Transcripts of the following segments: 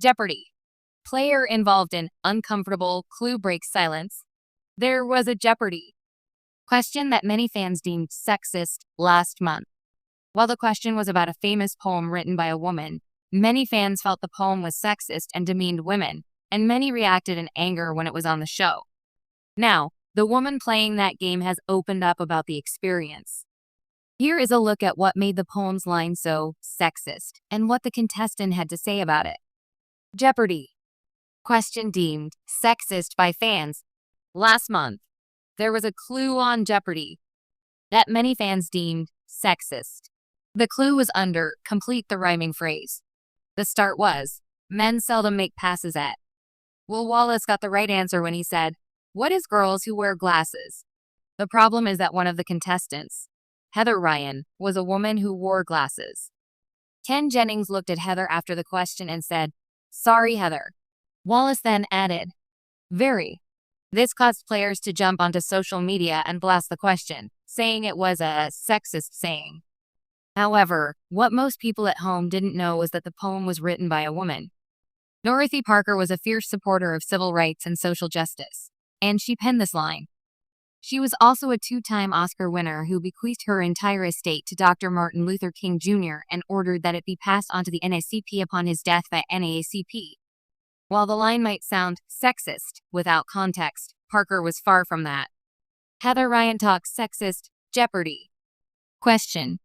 Jeopardy! Player involved in uncomfortable clue breaks silence. There was a Jeopardy! Question that many fans deemed sexist last month. While the question was about a famous poem written by a woman, many fans felt the poem was sexist and demeaned women, and many reacted in anger when it was on the show. Now, the woman playing that game has opened up about the experience. Here is a look at what made the poem's line so sexist and what the contestant had to say about it. Jeopardy! Question deemed sexist by fans. Last month, there was a clue on Jeopardy that many fans deemed sexist. The clue was under complete the rhyming phrase. The start was, men seldom make passes at. Will Wallace got the right answer when he said, what is girls who wear glasses? The problem is that one of the contestants, Heather Ryan, was a woman who wore glasses. Ken Jennings looked at Heather after the question and said, sorry, Heather. Wallace then added, very. This caused players to jump onto social media and blast the question, saying it was a sexist saying. However, what most people at home didn't know was that the poem was written by a woman. Dorothy Parker was a fierce supporter of civil rights and social justice, and she penned this line. She was also a two-time Oscar winner who bequeathed her entire estate to Dr. Martin Luther King Jr. and ordered that it be passed on to the NAACP upon his death by NAACP. While the line might sound sexist without context, Parker was far from that. Heather Ryan talks sexist Jeopardy! Question.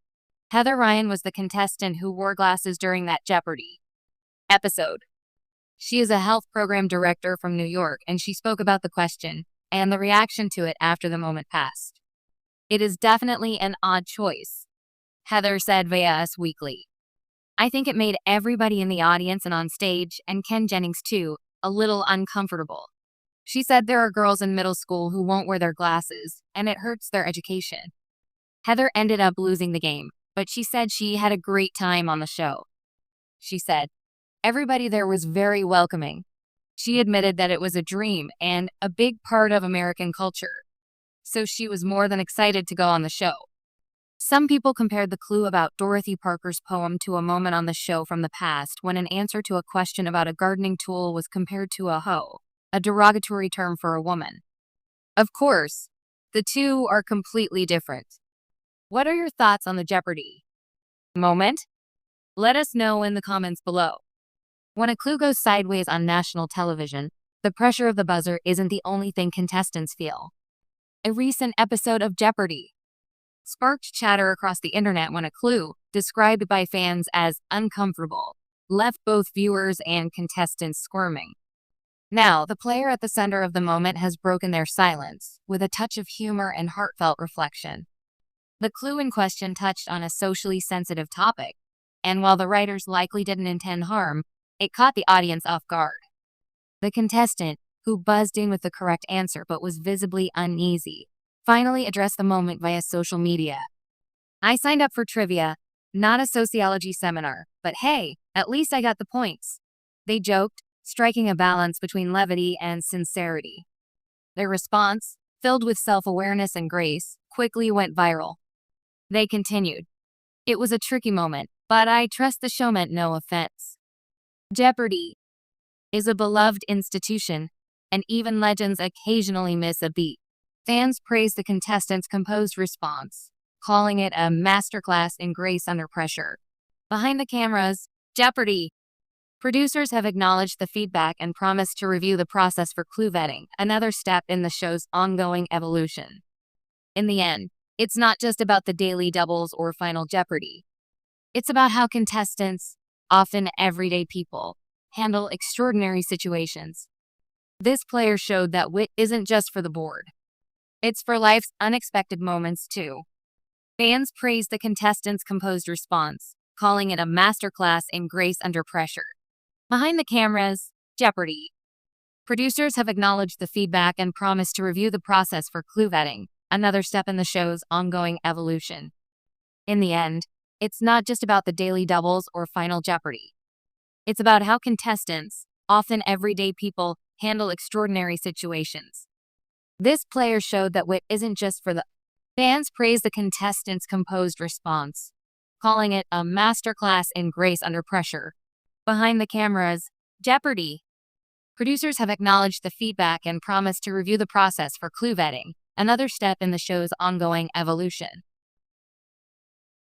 Heather Ryan was the contestant who wore glasses during that Jeopardy! Episode. She is a health program director from New York, and she spoke about the question and the reaction to it after the moment passed. It is definitely an odd choice, Heather said via Us Weekly. I think it made everybody in the audience and on stage, and Ken Jennings too, a little uncomfortable. She said there are girls in middle school who won't wear their glasses, and it hurts their education. Heather ended up losing the game, but she said she had a great time on the show. She said, everybody there was very welcoming. She admitted that it was a dream and a big part of American culture, so she was more than excited to go on the show. Some people compared the clue about Dorothy Parker's poem to a moment on the show from the past when an answer to a question about a gardening tool was compared to a hoe, a derogatory term for a woman. Of course, the two are completely different. What are your thoughts on the Jeopardy! Moment? Let us know in the comments below. When a clue goes sideways on national television, the pressure of the buzzer isn't the only thing contestants feel. A recent episode of Jeopardy! Sparked chatter across the internet when a clue, described by fans as uncomfortable, left both viewers and contestants squirming. Now, the player at the center of the moment has broken their silence, with a touch of humor and heartfelt reflection. The clue in question touched on a socially sensitive topic, and while the writers likely didn't intend harm, it caught the audience off guard. The contestant, who buzzed in with the correct answer but was visibly uneasy, finally addressed the moment via social media. I signed up for trivia, not a sociology seminar, but hey, at least I got the points. They joked, striking a balance between levity and sincerity. Their response, filled with self-awareness and grace, quickly went viral. They continued. It was a tricky moment, but I trust the show meant no offense. Jeopardy! Is a beloved institution, and even legends occasionally miss a beat. Fans praised the contestants' composed response, calling it a masterclass in grace under pressure. Behind the cameras, Jeopardy! Producers have acknowledged the feedback and promised to review the process for clue vetting, another step in the show's ongoing evolution. In the end, it's not just about the daily doubles or Final Jeopardy! It's about how contestants, often everyday people, handle extraordinary situations. This player showed that wit isn't just for the board. It's for life's unexpected moments, too. Fans praised the contestants' composed response, calling it a masterclass in grace under pressure. Behind the cameras, Jeopardy! Producers have acknowledged the feedback and promised to review the process for clue vetting, another step in the show's ongoing evolution. In the end, it's not just about the daily doubles or Final Jeopardy! It's about how contestants, often everyday people, handle extraordinary situations. This player showed that wit isn't just for the fans praised the contestants' composed response, calling it a masterclass in grace under pressure. Behind the cameras, Jeopardy! Producers have acknowledged the feedback and promised to review the process for clue vetting, another step in the show's ongoing evolution.